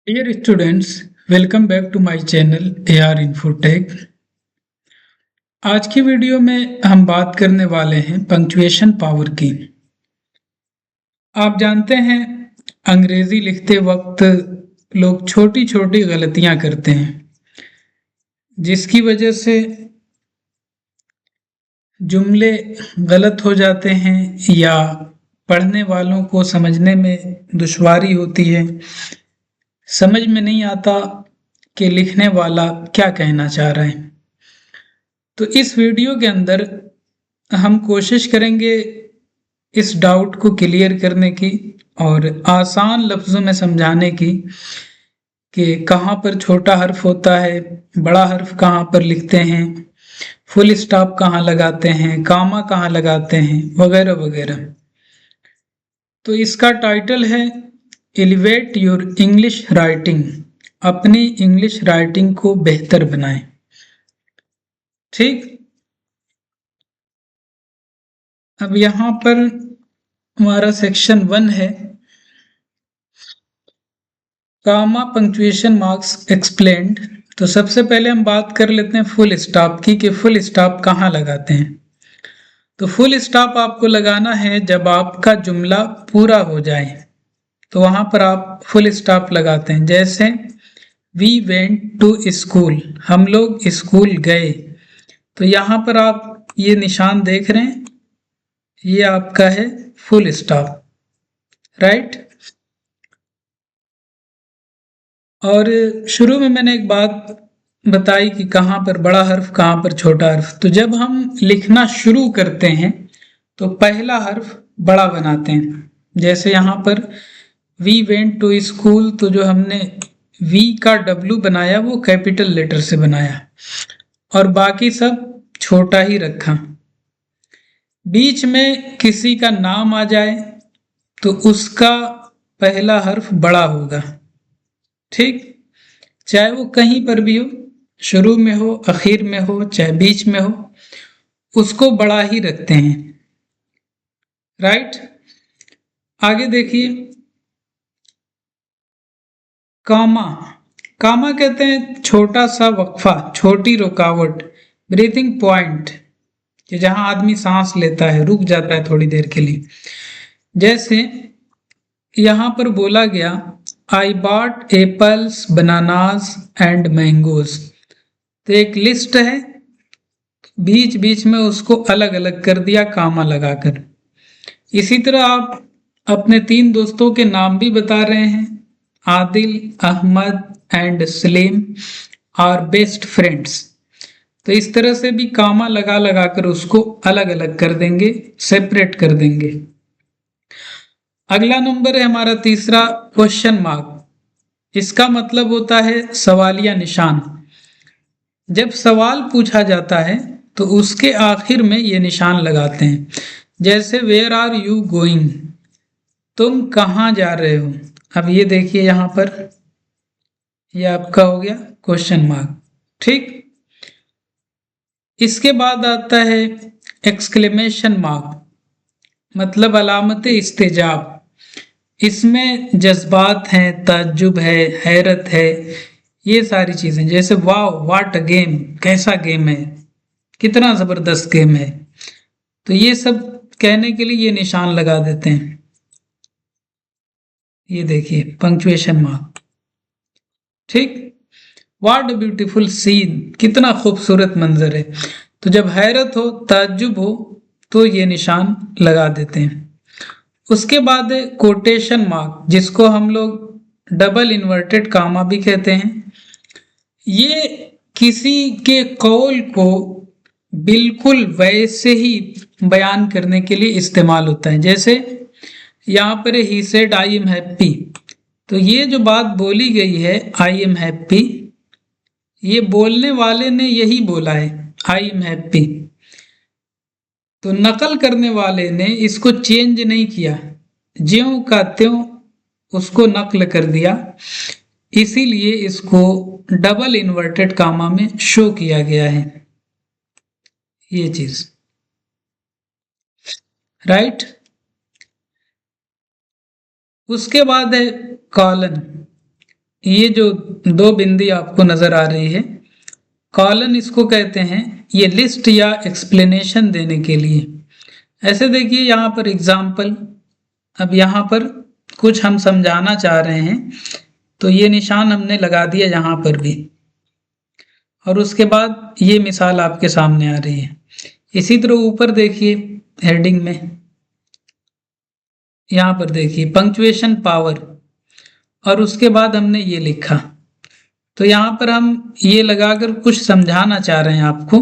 Dear students, welcome back to my channel AR Infotech। आज की video में हम बात करने वाले हैं पंक्चुएशन पावर की। आप जानते हैं अंग्रेजी लिखते वक्त लोग छोटी छोटी गलतियां करते हैं जिसकी वजह से जुमले गलत हो जाते हैं या पढ़ने वालों को समझने में दुश्वारी होती है। समझ में नहीं आता कि लिखने वाला क्या कहना चाह रहा है। तो इस वीडियो के अंदर हम कोशिश करेंगे इस डाउट को क्लियर करने की और आसान लफ्ज़ों में समझाने की कि कहाँ पर छोटा हर्फ होता है, बड़ा हर्फ कहाँ पर लिखते हैं, फुल स्टॉप कहाँ लगाते हैं, कामा कहाँ लगाते हैं, वगैरह वगैरह। तो इसका टाइटल है एलिवेट योर इंग्लिश राइटिंग, अपनी इंग्लिश राइटिंग को बेहतर बनाएं। ठीक, अब यहाँ पर हमारा सेक्शन 1 है, कामा पंक्चुएशन मार्क्स एक्सप्लेन्ड। तो सबसे पहले हम बात कर लेते हैं फुल स्टॉप की कि फुल स्टॉप कहाँ लगाते हैं। तो फुल स्टॉप आपको लगाना है जब आपका जुमला पूरा हो जाए, तो वहां पर आप फुल स्टॉप लगाते हैं। जैसे वी वेंट टू स्कूल, हम लोग स्कूल गए। तो यहाँ पर आप ये निशान देख रहे हैं, ये आपका है फुल स्टॉप, राइट। और शुरू में मैंने एक बात बताई कि कहाँ पर बड़ा हर्फ कहाँ पर छोटा हर्फ। तो जब हम लिखना शुरू करते हैं तो पहला हर्फ बड़ा बनाते हैं। जैसे यहाँ पर वी वेंट टू स्कूल, तो जो हमने वी का डब्लू बनाया वो कैपिटल लेटर से बनाया और बाकी सब छोटा ही रखा। बीच में किसी का नाम आ जाए तो उसका पहला हर्फ बड़ा होगा, ठीक, चाहे वो कहीं पर भी हो, शुरू में हो, आखिर में हो, चाहे बीच में हो, उसको बड़ा ही रखते हैं, राइट। आगे देखिए, कामा, कामा कहते हैं छोटा सा वक्फा, छोटी रुकावट, ब्रीथिंग पॉइंट, कि जहां आदमी सांस लेता है, रुक जाता है थोड़ी देर के लिए। जैसे यहां पर बोला गया I bought apples bananas and mangoes, तो एक लिस्ट है, बीच बीच में उसको अलग अलग कर दिया कामा लगाकर। इसी तरह आप अपने 3 दोस्तों के नाम भी बता रहे हैं, Adil, Ahmed and Salim are best friends. तो इस तरह से भी कामा लगा लगा कर उसको अलग अलग कर देंगे, सेपरेट कर देंगे। अगला नंबर है हमारा तीसरा, क्वेश्चन मार्क। इसका मतलब होता है सवालिया निशान। जब सवाल पूछा जाता है तो उसके आखिर में ये निशान लगाते हैं। जैसे वेयर आर यू गोइंग, तुम कहाँ जा रहे हो। अब ये देखिए यहाँ पर, ये आपका हो गया क्वेश्चन मार्क, ठीक। इसके बाद आता है एक्सक्लेमेशन मार्क, मतलब अलामत इस्तेजाब। इसमें जज्बात हैं, ताज्जुब है, हैरत है, ये सारी चीजें। जैसे वाओ व्हाट अ गेम, कैसा गेम है, कितना जबरदस्त गेम है। तो ये सब कहने के लिए ये निशान लगा देते हैं। ये देखिए पंक्चुएशन मार्क, ठीक। व्हाट अ ब्यूटीफुल सीन, कितना खूबसूरत मंजर है। तो जब हैरत हो, ताज्जुब हो, तो ये निशान लगा देते हैं। उसके बाद है कोटेशन मार्क, जिसको हम लोग डबल इन्वर्टेड कामा भी कहते हैं। ये किसी के कौल को बिल्कुल वैसे ही बयान करने के लिए इस्तेमाल होता है। जैसे यहाँ पर he said I am happy, तो ये जो बात बोली गई है आई एम हैप्पी, ये बोलने वाले ने यही बोला है आई एम हैप्पी, तो नकल करने वाले ने इसको चेंज नहीं किया, ज्यों का त्यों उसको नकल कर दिया, इसीलिए इसको डबल इन्वर्टेड कामा में शो किया गया है, ये चीज, राइट। उसके बाद है कॉलन। ये जो दो बिंदी आपको नजर आ रही है, कॉलन इसको कहते हैं, ये लिस्ट या एक्सप्लेनेशन देने के लिए। ऐसे देखिए यहाँ पर एग्जाम्पल, अब यहाँ पर कुछ हम समझाना चाह रहे हैं तो ये निशान हमने लगा दिया यहाँ पर भी, और उसके बाद ये मिसाल आपके सामने आ रही है। इसी तरह ऊपर देखिए हेडिंग में, यहाँ पर देखिए पंक्चुएशन पावर, और उसके बाद हमने ये लिखा। तो यहाँ पर हम ये लगाकर कुछ समझाना चाह रहे हैं आपको,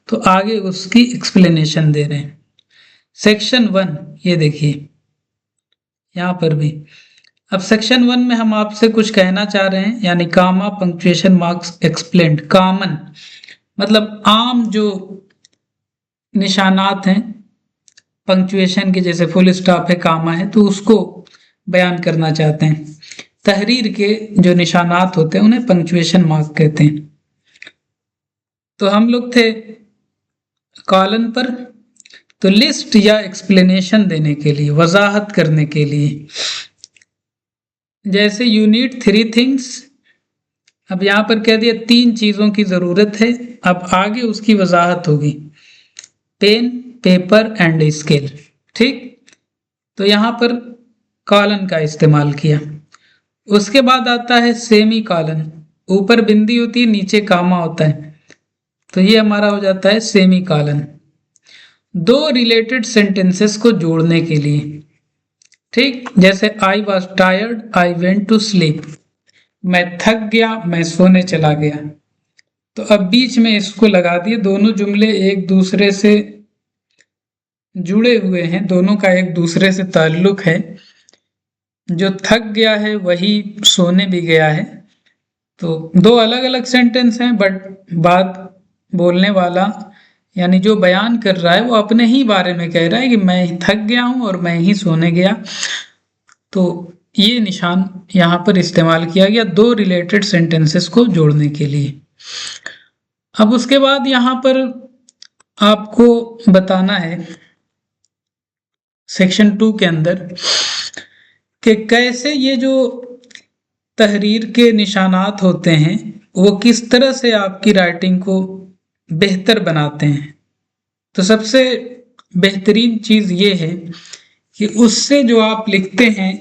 तो आगे उसकी एक्सप्लेनेशन दे रहे हैं। सेक्शन 1 ये देखिए यहाँ पर भी। अब सेक्शन 1 में हम आपसे कुछ कहना चाह रहे हैं, यानी कामा पंक्चुएशन मार्क्स एक्सप्लेन्ड। कॉमन मतलब आम जो निशानात हैं पंक्चुएशन के, जैसे फुल स्टॉप है, कामा है, तो उसको बयान करना चाहते हैं। तहरीर के जो निशानात होते हैं उन्हें पंक्चुएशन मार्क कहते हैं। तो हम लोग थे कॉलन पर, तो लिस्ट या एक्सप्लेनेशन देने के लिए, वजाहत करने के लिए, जैसे यू नीड 3 थिंग्स। अब यहाँ पर कह दिया 3 चीजों की जरूरत है, अब आगे उसकी वजाहत होगी, पेन, पेपर एंड स्केल। ठीक, तो यहाँ पर कॉलन का इस्तेमाल किया। उसके बाद आता है सेमी कॉलन, ऊपर बिंदी होती है, नीचे कामा होता है, तो ये हमारा हो जाता है सेमी कॉलन। 2 रिलेटेड सेंटेंसेस को जोड़ने के लिए। ठीक, जैसे I was tired, I went to sleep. मैं थक गया, मैं सोने चला गया। तो अब बीच में इसको लगा दिए, दोनों जुमले एक दूसरे से जुड़े हुए हैं, दोनों का एक दूसरे से ताल्लुक है। जो थक गया है वही सोने भी गया है। तो 2 अलग अलग सेंटेंस हैं, बट बात बोलने वाला यानी जो बयान कर रहा है वो अपने ही बारे में कह रहा है कि मैं थक गया हूं और मैं ही सोने गया। तो ये निशान यहाँ पर इस्तेमाल किया गया 2 रिलेटेड सेंटेंसेस को जोड़ने के लिए। अब उसके बाद यहाँ पर आपको बताना है सेक्शन 2 के अंदर कि कैसे ये जो तहरीर के निशानात होते हैं वो किस तरह से आपकी राइटिंग को बेहतर बनाते हैं। तो सबसे बेहतरीन चीज ये है कि उससे जो आप लिखते हैं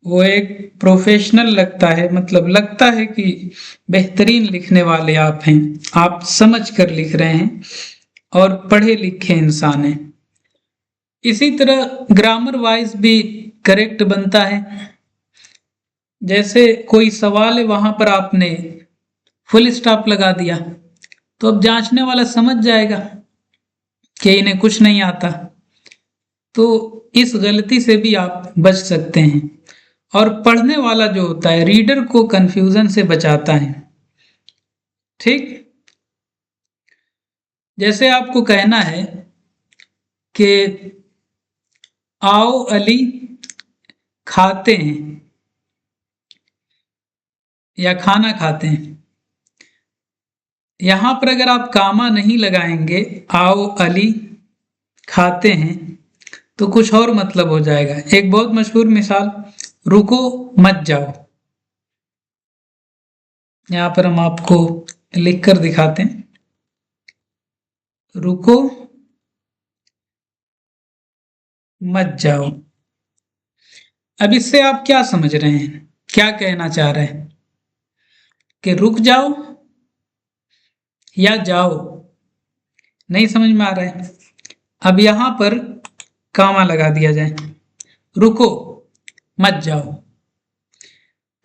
वो एक प्रोफेशनल लगता है, मतलब लगता है कि बेहतरीन लिखने वाले आप हैं, आप समझ कर लिख रहे हैं और पढ़े लिखे इंसान हैं। इसी तरह ग्रामर वाइज भी करेक्ट बनता है। जैसे कोई सवाल है, वहां पर आपने फुल स्टॉप लगा दिया, तो अब जांचने वाला समझ जाएगा कि इन्हें कुछ नहीं आता। तो इस गलती से भी आप बच सकते हैं। और पढ़ने वाला जो होता है, रीडर को कंफ्यूजन से बचाता है। ठीक, जैसे आपको कहना है कि आओ अली खाते हैं या खाना खाते हैं, यहां पर अगर आप कामा नहीं लगाएंगे, आओ अली खाते हैं, तो कुछ और मतलब हो जाएगा। एक बहुत मशहूर मिसाल, रुको मत जाओ। यहां पर हम आपको लिखकर दिखाते हैं, रुको मत जाओ। अब इससे आप क्या समझ रहे हैं, क्या कहना चाह रहे हैं कि रुक जाओ या जाओ? नहीं समझ में आ रहा है। अब यहां पर कामा लगा दिया जाए, रुको मत जाओ,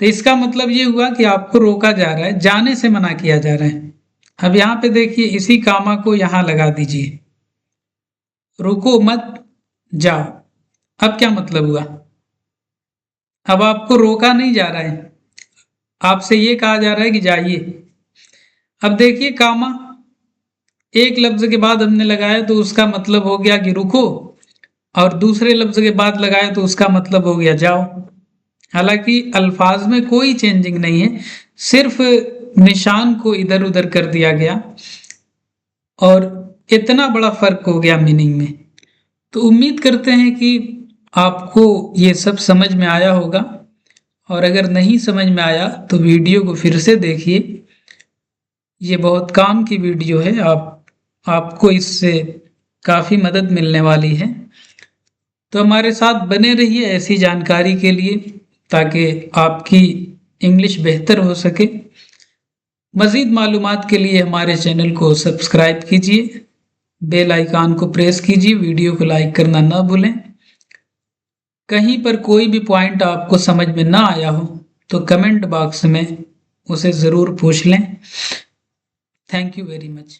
तो इसका मतलब ये हुआ कि आपको रोका जा रहा है, जाने से मना किया जा रहा है। अब यहां पे देखिए, इसी कामा को यहां लगा दीजिए, रुको मत जाओ। अब क्या मतलब हुआ? अब आपको रोका नहीं जा रहा है, आपसे ये कहा जा रहा है कि जाइए। अब देखिए, कामा एक लफ्ज के बाद हमने लगाया तो उसका मतलब हो गया कि रुको, और दूसरे लफ्ज के बाद लगाया तो उसका मतलब हो गया जाओ। हालांकि अल्फाज में कोई चेंजिंग नहीं है, सिर्फ निशान को इधर उधर कर दिया गया और इतना बड़ा फर्क हो गया मीनिंग में। तो उम्मीद करते हैं कि आपको ये सब समझ में आया होगा और अगर नहीं समझ में आया तो वीडियो को फिर से देखिए। ये बहुत काम की वीडियो है, आपको इससे काफ़ी मदद मिलने वाली है। तो हमारे साथ बने रहिए ऐसी जानकारी के लिए, ताकि आपकी इंग्लिश बेहतर हो सके। मज़ीद मालूमात के लिए हमारे चैनल को सब्सक्राइब कीजिए, बेल आइकन को प्रेस कीजिए, वीडियो को लाइक करना ना भूलें। कहीं पर कोई भी पॉइंट आपको समझ में ना आया हो तो कमेंट बॉक्स में उसे ज़रूर पूछ लें। Thank you very much.